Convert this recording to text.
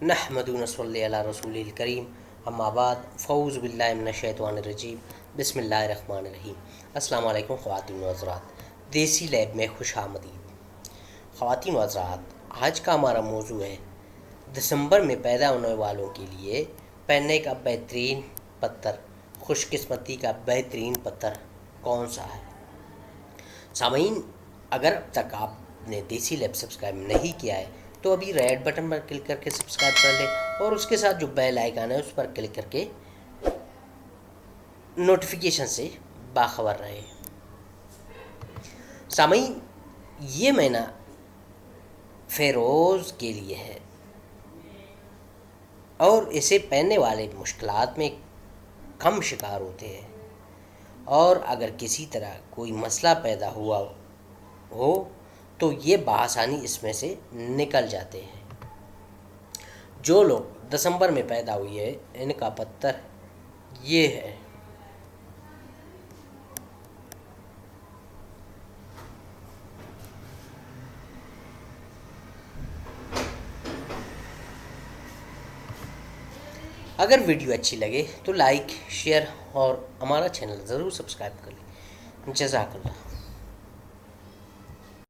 نحمدہ ونصلی علی رسول الکریم اما بعد فاعوذ باللہ من الشیطان الرجیم بسم اللہ الرحمن الرحیم۔ السلام علیکم خواتین و حضرات، دیسی لیب میں خوش آمدید۔ خواتین و حضرات، آج کا ہمارا موضوع ہے دسمبر میں پیدا ہونے والوں کے لیے پہننے کا بہترین پتر، خوش قسمتی کا بہترین پتر کون سا ہے۔ سامعین، اگر اب تک آپ نے دیسی لیب سبسکرائب نہیں کیا ہے تو ابھی ریڈ بٹن پر کلک کر کے سبسکرائب کر لیں اور اس کے ساتھ جو بیل آئیکن ہے اس پر کلک کر کے نوٹیفیکیشن سے باخبر رہے۔ سامعین، یہ مہینہ فیروز کے لیے ہے اور اسے پہننے والے مشکلات میں کم شکار ہوتے ہیں، اور اگر کسی طرح کوئی مسئلہ پیدا ہوا ہو تو یہ بآسانی اس میں سے نکل جاتے ہیں۔ جو لوگ دسمبر میں پیدا ہوئی ہے ان کا پتر یہ ہے۔ اگر ویڈیو اچھی لگے تو لائک، شیئر اور ہمارا چینل ضرور سبسکرائب کر لیں۔ جزاک اللہ۔